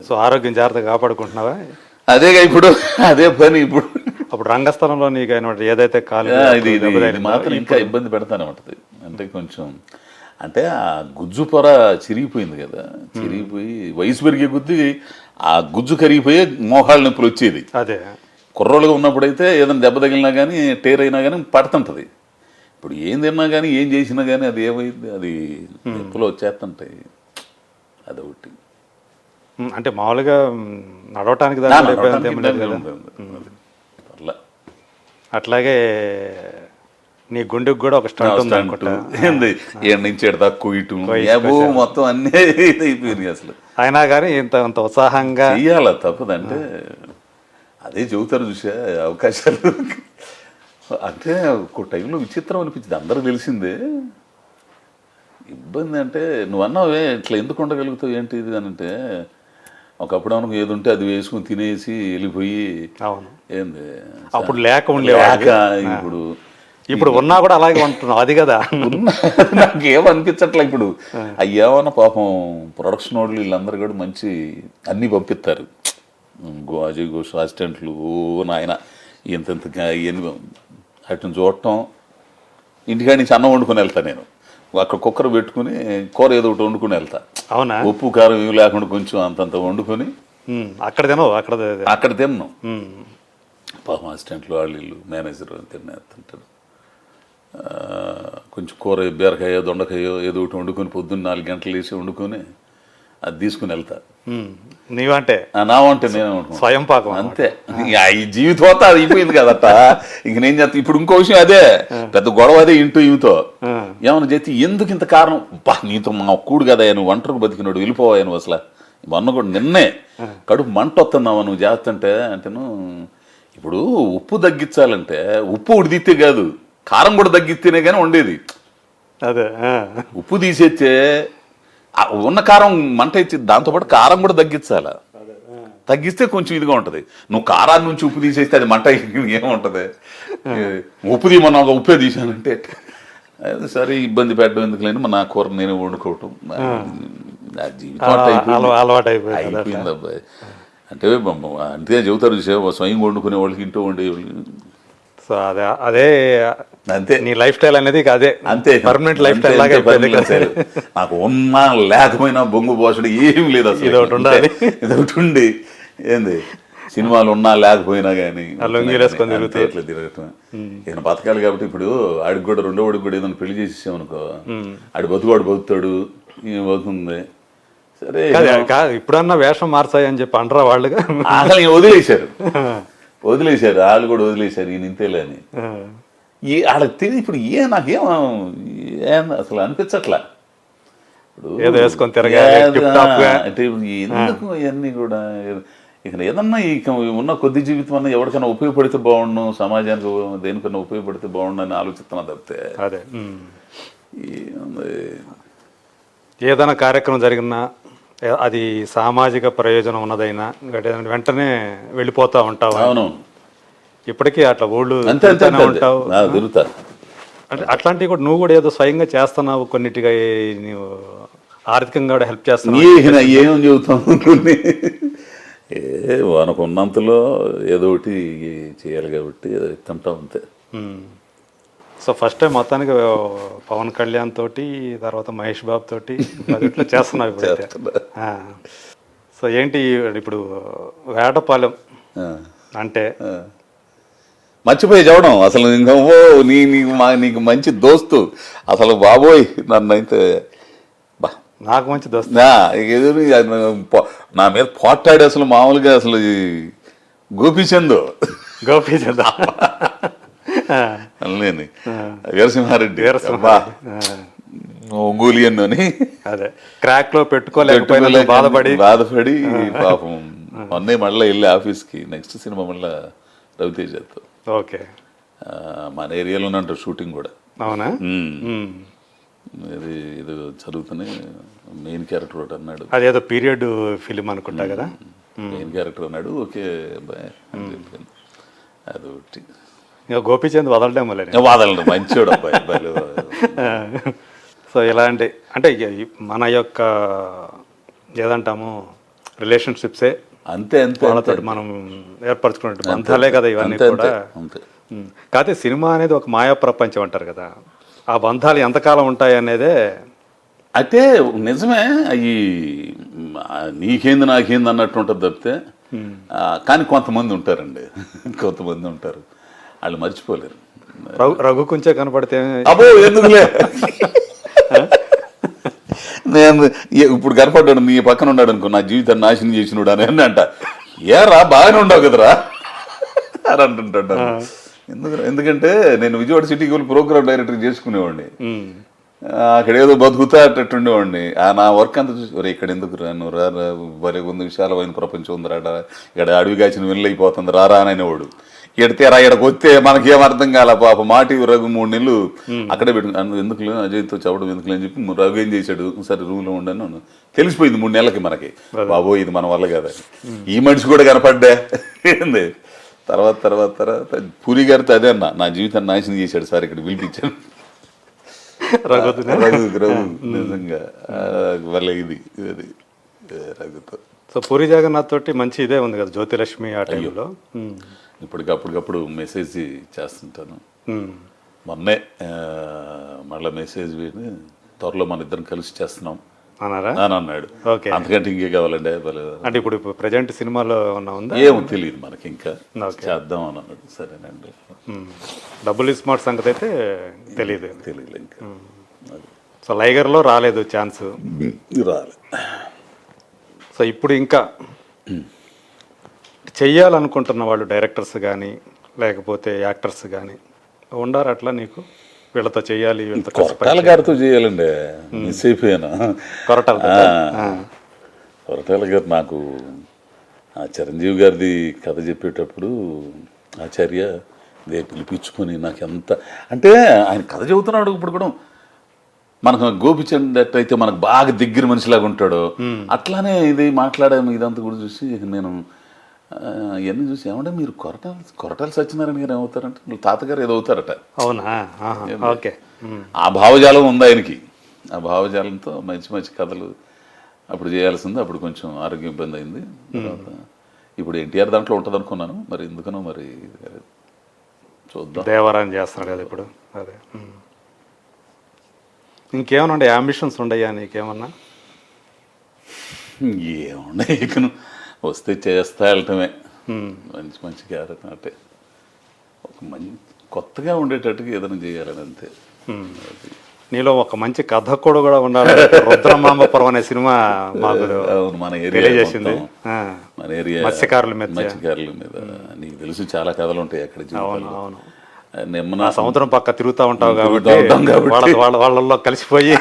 So ఆరోగ్యం జాగ్రత్తగా కాపాడుకుంటున్నావా? అదేగా ఇప్పుడు అదే పని. ఇప్పుడు అప్పుడు రంగస్థలంలో నీకు అయినటువంటి ఏదైతే కాలు ఇది మాత్రం ఇంకా ఇబ్బంది పెడతానే ఉంటుంది. అంటే కొంచెం అంటే ఆ గుజ్జు పొర చిరిగిపోయింది కదా, చిరిగిపోయి వయసు పెరిగే కొద్దీ ఆ గుజ్జు కరిగిపోయే మోకాళ్ళ నొప్పులు వచ్చేది. అదే కుర్రోళ్ళుగా ఉన్నప్పుడైతే ఏదైనా దెబ్బ తగిలినా కానీ టేర్ అయినా కానీ పడుతుంటుంది. ఇప్పుడు ఏం తిన్నా కానీ ఏం చేసినా కానీ అది ఏమైంది, అది నొప్పులు వచ్చేస్తుంటాయి. అదొకటి. అంటే మామూలుగా నడవటానికి అట్లాగే నీ గుండెకి కూడా ఒక స్టంట్ ఉంది అనుకుంటా. ఏడు నుంచి ఎడతా కుయిటం మొత్తం అన్నీ అయిపోయింది అసలు. అయినా కానీ ఇంత ఉత్సాహంగా చెయ్యాల తప్పదంటే అదే చెబుతారు చూసా అవకాశాలు. అంటే ఒక టైంలో విచిత్రం అనిపించింది, అందరూ తెలిసిందే. ఇబ్బంది అంటే నువ్వు అన్నావే ఇట్లా ఎందుకు ఉండగలుగుతావు ఏంటి ఇది అని అంటే, ఒకప్పుడు అనుకు ఏది ఉంటే అది వేసుకుని తినేసి వెళ్ళిపోయి ఏంది అప్పుడు లేక ఉండేవాక ఇప్పుడు ఉన్నా కూడా అలాగే ఉంటున్నావు. అది కదా నాకేమనిపించట్లే ఇప్పుడు. అయ్యేమన్నా పాపం ప్రొడక్షన్ వాళ్ళు వీళ్ళందరూ కూడా మంచి అన్నీ పంపిస్తారు. అజయ్ ఘోష్ అసిస్టెంట్లు నాయన ఇంత ఇవన్నీ అటు చూడటం. ఇంటికాడి నుంచి అన్నం వండుకొని వెళ్తా నేను, అక్కడ కుక్కర్ పెట్టుకుని కూర ఏదో ఒకటి వండుకుని వెళ్తా. అవునా? ఉప్పు కారం ఇవి లేకుండా కొంచెం అంతంత వండుకొని అక్కడ తినవు. అక్కడ తిన్నాం. పాపం అసిస్టెంట్లు వాళ్ళు వీళ్ళు మేనేజర్ తింటారు. కొంచెం కూర బీరకాయ దొండకాయ ఏదో ఒకటి వండుకొని పొద్దున్న 4 గంటలు వేసి వండుకొని అది తీసుకుని వెళ్తా. నీవంటే నా వంటే నేను స్వయం పాకం అంతే. ఈ జీవితం అంతా అది అయిపోయింది కదట. ఇంక నేను చేస్తా. ఇప్పుడు ఇంకో విషయం అదే పెద్ద గొడవ అదే ఇంటూ ఈమెతో ఏమన్నా చేతి ఎందుకు ఇంత కారణం నీతో మా కూడు కదా నువ్వు ఒంటరికి బతికినాడు వెళ్ళిపోవా నువ్వు అసలు మొన్న కూడా నిన్నే కడుపు మంట వస్తున్నావా నువ్వు చేస్తుంటే అంటేను. ఇప్పుడు ఉప్పు తగ్గించాలంటే ఉప్పు ఉడిదితే కాదు కారం కూడా తగ్గిస్తేనే కానీ ఉండేది. అదే ఉప్పు తీసేస్తే ఉన్న కారం మంట ఇచ్చి దాంతోపాటు కారం కూడా తగ్గించాల. తగ్గిస్తే కొంచెం ఇదిగా ఉంటుంది. నువ్వు కారాన్ని నుంచి ఉప్పు తీసేస్తే అది మంట ఏముంటది. ఉప్పు తీయమన్నా ఉప్పే తీసానంటే సరే ఇబ్బంది పెట్టడం ఎందుకు లేని నా కూర నేను వండుకోవటం జీవితం అలవాటు అయిపోయింది అబ్బాయి. అంటే అంతే చెబుతారు స్వయం వండుకునే వాళ్ళకి ఇంట్లో వండేవాళ్ళు. సో అదే అంతే నీ లైఫ్ స్టైల్ అనేది అదే అంతే పర్మనెంట్ లైఫ్ స్టైల్ లాగా. నాకు ఉన్నా లేకపోయినా బొంగు పోసడు ఏం లేదు అసలు. ఇదొకటి ఉండి ఏంది సినిమాలు ఉన్నా లేకపోయినా కానీ ఎట్లా తిరగటం ఏదైనా బతకాలి. కాబట్టి ఇప్పుడు ఆడికి కూడా రెండో వాడికి కూడా ఏదైనా పెళ్లి చేసేసామనుకో ఆడి బతుకువాడు బతుకుతాడు ఈమె బతుకుంది. సరే ఇప్పుడన్నా వేషం మార్చాయని చెప్పి అంటారా వాళ్ళుగా అసలు వదిలేశారు వాళ్ళు కూడా వదిలేశారు ఈయన ఇంతేలే అని. వాళ్ళకి తెలియదు ఇప్పుడు నాకేం అసలు అనిపించట్లా. ఇప్పుడు అంటే ఎందుకు ఇవన్నీ కూడా ఇక ఏదన్నా ఇక ఉన్న కొద్ది జీవితం అన్నా ఎవరికైనా ఉపయోగపడితే బాగుండు, సమాజానికి దేనికన్నా ఉపయోగపడితే బాగుండు అని ఆలోచిస్తున్నా తప్పితే అదే ఏదైనా కార్యక్రమం జరిగినా అది సామాజిక ప్రయోజనం ఉన్నదైనా వెంటనే వెళ్ళిపోతా ఉంటావు. అవును ఇప్పటికీ అట్లా ఊళ్ళు ఉంటావు. అంటే అట్లాంటివి కూడా నువ్వు కూడా ఏదో స్వయంగా చేస్తున్నావు. కొన్నిటిగా నువ్వు ఆర్థికంగా కూడా హెల్ప్ చేస్తున్నావు. ఏం చెబుతాం అనుకున్నంతలో ఏదో ఒకటి చేయాలి కాబట్టి తింటాం అంతే. సో ఫస్ట్ టైం మొత్తానికి పవన్ కళ్యాణ్ తోటి తర్వాత మహేష్ బాబు తోటి ఇట్లా చేస్తున్నావు ఇప్పుడు. సో ఏంటి ఇప్పుడు వేటపాలెం అంటే మర్చిపోయి చదవడం అసలు నీకు మంచి దోస్తు అసలు బాబోయ్. నన్నైతే నాకు మంచి దోస్తు నా మీద పోట్లాడి అసలు మామూలుగా అసలు గోపీచంద్ అనలేని వీరసింహారెడ్డి ఒంగోలియన్ అని అదే క్రాక్ లో పెట్టుకోలేకపోయినా బాధపడి పాపం మొన్నే మళ్ళీ వెళ్ళి ఆఫీస్కి నెక్స్ట్ సినిమా మళ్ళీ రవితేజతో. ఓకే మన ఏరియాలోనే అంటారు షూటింగ్ కూడా. అవునా? ఇది చదువుతూనే మెయిన్ క్యారెక్టర్ ఒకటి అన్నాడు. అదేదో పీరియడ్ ఫిలిం అనుకుంటా కదా. మెయిన్ క్యారెక్టర్ అన్నాడు. ఓకే అదొకటి. గోపీచంద్ వదలడం వదలడం మంచోడు అబ్బాయి. సో ఇలాంటి అంటే మన యొక్క ఏదంటాము రిలేషన్షిప్సే అంతే అంతే వాళ్ళతో మనం ఏర్పరచుకున్నట్టు బంధాలే కదా ఇవన్నీ అంతే కూడా. అంతే కాకపోతే సినిమా అనేది ఒక మాయా ప్రపంచం అంటారు కదా, ఆ బంధాలు ఎంతకాలం ఉంటాయి అనేదే. అయితే నిజమే అవి నీకేంది నాకేంది అన్నట్టు ఉంటుంది తప్పితే కానీ కొంతమంది ఉంటారండి కొంతమంది ఉంటారు వాళ్ళు మర్చిపోలేరు. రఘు కొంచెం కనపడితే అబ్బో ఎందుకులే నేను ఇప్పుడు కనపడ్డాడు నీ పక్కన ఉన్నాడు అనుకో నా జీవితాన్ని నాశనం చేసినాడు అని అంట. ఏరా బాగానే ఉండవు కదరా అని అంటుంటాడు. ఎందుకంటే నేను విజయవాడ సిటీకి వెళ్ళి ప్రోగ్రామ్ డైరెక్టర్ చేసుకునేవాడిని. అక్కడ ఏదో బతుకుతా అట్టుండేవాడిని. నా వర్క్ అంతా చూసి ఇక్కడ ఎందుకు రాను రా భలే ఉంది విశాలమైన ప్రపంచం ఉంది రాడా ఇక్కడ అడవి కాచిన వెళ్ళైపోతుంది రారా అని అనేవాడు. ఎడితే రా ఇక్కడికి వస్తే మనకేం అర్థం కాల పాప మాటి రఘు 3 నెలలు అక్కడే పెట్టు ఎందుకు అజయ్తో చెప్పడం ఎందుకు అని చెప్పి రఘు ఏం చేశాడు సరే రూమ్లో ఉండను తెలిసిపోయింది 3 నెలలకి మనకి బాబో ఇది మన వల్ల కదా. ఈ మనిషి కూడా కనపడ్డా ఏంది తర్వాత తర్వాత తర్వాత పూరి గారితో అదే అన్న నా జీవితాన్ని నాశనం చేశాడు సార్ ఇక్కడ పిలిపించాను రఘు నిజంగా వల్ల ఇది రఘుతో. సో పూరి జగన్నాథ్ తోటి మంచి ఇదే ఉంది కదా జ్యోతిలక్ష్మి ఆ టైంలో. అప్పటికప్పుడు మెసేజ్ చేస్తుంటాను. మొన్నే మళ్ళీ మెసేజ్ త్వరలో మన ఇద్దరం కలిసి చేస్తున్నాం అన్నారా అని అన్నాడు. అంతకంటే ఇంకే కావాలండి అంటే ఇప్పుడు ప్రజెంట్ సినిమాలో ఉందా ఏమో తెలియదు మనకి ఇంకా చేద్దాం అని అన్నాడు. సరేనండి డబుల్ స్మార్ట్ సంగతి అయితే తెలియదు ఇంకా. సో లైగర్లో రాలేదు ఛాన్స్ రాలే. సో ఇప్పుడు ఇంకా చెయ్యాలనుకుంటున్న వాళ్ళు డైరెక్టర్స్ కానీ లేకపోతే యాక్టర్స్ కానీ ఉండారు అట్లా నీకు వీళ్ళతో చెయ్యాలి వీళ్ళతో కొరటాల గారితో చేయాలండి మిస్ అయిపోయాను. కొరటాల గారు నాకు ఆ చిరంజీవి గారిది కథ చెప్పేటప్పుడు ఆచార్య పిలిపించుకొని నాకు ఎంత అంటే ఆయన కథ చెబుతున్నాడు ఇప్పుడు కూడా మనకు గోపిచంద్ అయితే మనకు బాగా దగ్గర మనిషిలాగా ఉంటాడు అట్లానే ఇది మాట్లాడాము ఇదంతా కూడా చూసి నేను ఇవన్నీ చూసి ఏమంటే మీరు కొరటాల సత్యనారాయణ గారు ఏమవుతారంటే వీళ్ళ తాతగారు ఏదో అవుతారట. అవునా ఓకే. ఆ భావజాలం ఉంది ఆయనకి. ఆ భావజాలంతో మంచి మంచి కథలు అప్పుడు చేయాల్సింది. అప్పుడు కొంచెం ఆరోగ్యం ఇబ్బంది అయింది. తర్వాత ఇప్పుడు ఎన్టీఆర్ దాంట్లో ఉంటుంది అనుకున్నాను మరి ఎందుకనో మరి చూద్దాం. దేవరాన్ని చేస్తున్నాడు కదా ఇప్పుడు. అదే ఇంకేమన్నా ఉండే అంబిషన్స్ ఉండయా నీకేమన్నా? ఏమున్నాయి ఇక వస్తే చేస్తా వెళ్ళటమే. మంచి మంచి క్యారెక్టర్ అంటే ఒక మంచి కొత్తగా ఉండేటట్టుగా ఏదైనా చేయాలని అంతే. నీలో ఒక మంచి కథ కూడా ఉండాలి. రుద్రమాంబపురం అనే సినిమా మాకు మన ఏరియా చేసింది. మన ఏరియా మత్స్యకారుల మీద నీకు తెలుసు చాలా కథలు ఉంటాయి అక్కడ. అవును నిమ్మన సముద్రం పక్క తిరుగుతూ ఉంటావు కాబట్టి వాళ్ళల్లో కలిసిపోయి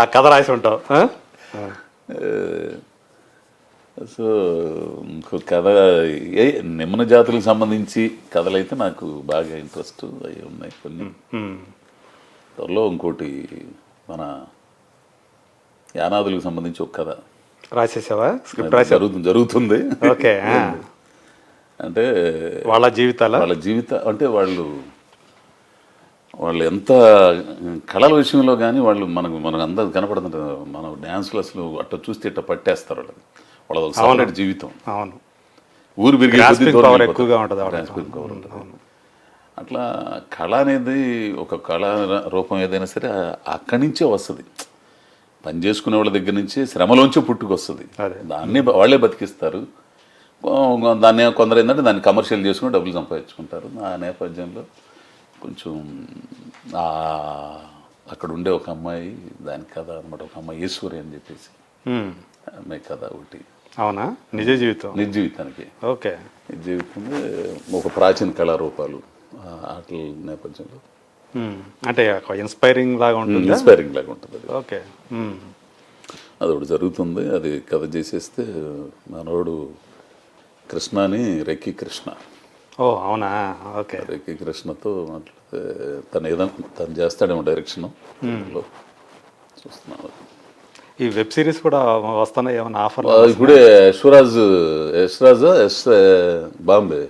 ఆ కథ రాసి ఉంటావు. సో ఇంకో కథ నిమ్మన జాతులకు సంబంధించి కథలు అయితే నాకు బాగా ఇంట్రెస్ట్ అవి ఉన్నాయి కొన్ని. త్వరలో ఇంకోటి మన యానాదులకు సంబంధించి ఒక కథ రాసేసావా? స్క్రిప్ట్ జరుగుతుంది. ఓకే. అంటే వాళ్ళ జీవితం అంటే వాళ్ళు ఎంత కళల విషయంలో కానీ వాళ్ళు మనకు అందరు కనపడుతుంటారు. మన డ్యాన్స్లు అసలు అట్లా చూస్తే ఇట్లా పట్టేస్తారు వాళ్ళది. వాళ్ళది సపరేట్ జీవితం. అవును ఊరు పెరిగే ఎక్కువగా ఉంటుంది. అట్లా కళ అనేది ఒక కళ రూపం ఏదైనా సరే అక్కడి నుంచే వస్తుంది. పని చేసుకునే వాళ్ళ దగ్గర నుంచి శ్రమలోంచి పుట్టుకొస్తుంది. దాన్ని వాళ్ళే బతికిస్తారు. దాన్ని కొందరు ఏంటంటే దాన్ని కమర్షియల్ చేసుకుని డబ్బులు సంపాదించుకుంటారు. ఆ నేపథ్యంలో కొంచెం అక్కడ ఉండే ఒక అమ్మాయి దాని కథ అనమాట. ఒక అమ్మాయి ఈశ్వరి అని చెప్పేసి అమ్మాయి కథ ఒకటి. అవునా? నిజ జీవితానికి ఓకే. నిజ జీవితంలో ఒక ప్రాచీన కళారూపాలు ఆటల నేపథ్యంలో అంటే ఇన్స్పైరింగ్ లాగా ఉంటుంది. అది. ఓకే. అది ఒకటి జరుగుతుంది. అది కథ చేసేస్తే మనోడు కృష్ణని రెక్కి కృష్ణ. ఓ అవునా? ఓకే. రెక్కి కృష్ణతో మాట్లాడితే తను చేస్తాడేమో డైరెక్షన్ చూస్తున్నాను. ఈ వెబ్ సిరీస్ కూడా వస్తున్నాయి ఏమన్నా ఆఫర్? ఇప్పుడే యశ్రాజ్ బాంబే.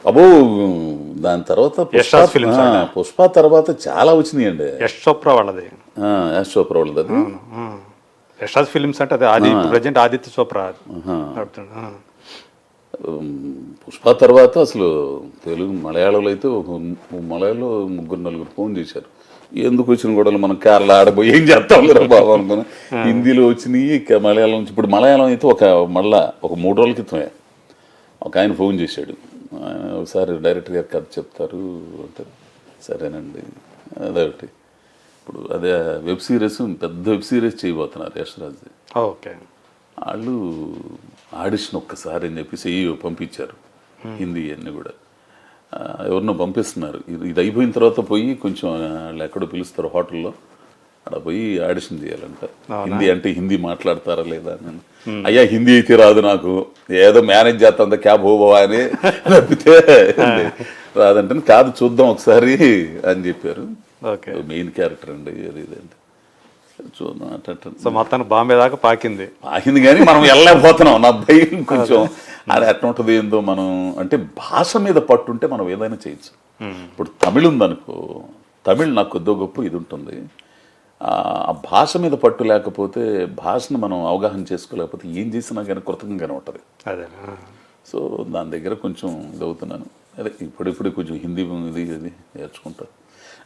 అబ్బో దాని తర్వాత పుష్ప తర్వాత చాలా వచ్చినాయి అండి. యశ్ చోప్రా వాళ్ళది. అది యశ్రాజ్ ఫిలిమ్స్ అంటే అదే ఆది ప్రజెంట్ ఆదిత్య చోప్రా నడుపుతున్నాడు. పుష్ప తర్వాత అసలు తెలుగు మలయాళంలో అయితే మలయాళంలో 3-4 ఫోన్ చేశారు. ఎందుకు వచ్చిన గొడవలు మనం కేరళ ఆడబోయి ఏం చేస్తాం కదా బాబు అనుకున్నా. హిందీలో వచ్చినాయి, మలయాళం నుంచి. ఇప్పుడు మలయాళం అయితే ఒక 3 రోజుల క్రితమే ఒక ఆయన ఫోన్ చేశాడు. ఒకసారి డైరెక్టర్ గారు కథ చెప్తారు అంటే సరేనండి. అదొకటి. ఇప్పుడు అదే వెబ్ సిరీస్, పెద్ద వెబ్ సిరీస్ చేయబోతున్నారు యశ్రాజ్. ఓకే. వాళ్ళు ఆడిషన్ ఒక్కసారి అని చెప్పేసి పంపించారు. హిందీ అన్నీ కూడా ఎవరినో పంపిస్తున్నారు. ఇది అయిపోయిన తర్వాత పోయి కొంచెం వాళ్ళు ఎక్కడో పిలుస్తారు హోటల్లో, అక్కడ పోయి ఆడిషన్ చేయాలంట. హిందీ అంటే హిందీ మాట్లాడతారా లేదా అని. అయ్యా హిందీ అయితే రాదు నాకు, ఏదో మేనేజ్ చేస్తా క్యాబ్ హోబోవా అని తప్పితే రాదంటే కాదు చూద్దాం ఒకసారి అని చెప్పారు. మెయిన్ క్యారెక్టర్ అండి ఇదంటే చూద్దాం అట్ట. సో మొత్తానికి బాంబే దాకా పాకింది కానీ మనం వెళ్ళలేకపోతున్నాం. నా భయం కొంచెం అది ఎట్లా ఉంటుంది ఏందో. మనం అంటే భాష మీద పట్టుంటే మనం ఏదైనా చేయొచ్చు. ఇప్పుడు తమిళ్ ఉందనుకో, తమిళ్ నాకు కొద్దో గొప్ప ఇది ఉంటుంది. ఆ భాష మీద పట్టు లేకపోతే, భాషను మనం అవగాహన చేసుకోలేకపోతే ఏం చేసినా కానీ కృతజ్ఞంగానే ఉంటుంది. అదే. సో దాని దగ్గర కొంచెం ఇదవుతున్నాను. అదే ఇప్పుడిప్పుడు కొంచెం హిందీ ఇది నేర్చుకుంటా.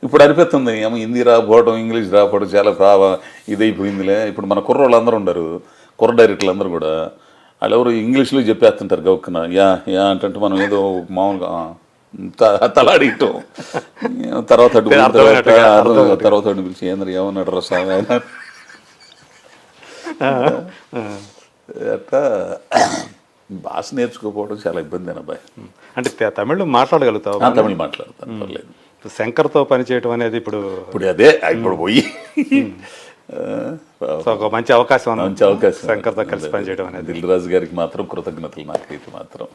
ఇప్పుడు అనిపిస్తుంది ఏమో హిందీ రాకపోవడం, ఇంగ్లీష్ రాకపోవడం చాలా ఇదైపోయిందిలే. ఇప్పుడు మన కుర్రోళ్ళు అందరూ ఉండరు, కుర్ర డైరెక్టర్లు అందరూ కూడా వాళ్ళు ఎవరు ఇంగ్లీష్లో చెప్పేస్తుంటారు గౌక్కున. యా అంటే మనం ఏదో మామూలుగా తలాడియటం. తర్వాత పిలిచి ఏంద్ర ఏమన్నాడు రా స్వామి అట్లా. భాష నేర్చుకోకపోవడం చాలా ఇబ్బంది అని అబ్బాయి. అంటే తమిళ్ మాట్లాడగలుగుతావు? తమిళ్ మాట్లాడతాను, పర్లేదు. శంకర్తో పనిచేయటం అనేది ఇప్పుడు అదే ఇప్పుడు పోయి ఒక మంచి అవకాశం. మంచి అవకాశం శంకర్తో కలిసి పనిచేయడం అనేది. దిల్ రాజు గారికి మాత్రం కృతజ్ఞతలు నాకైతే మాత్రం.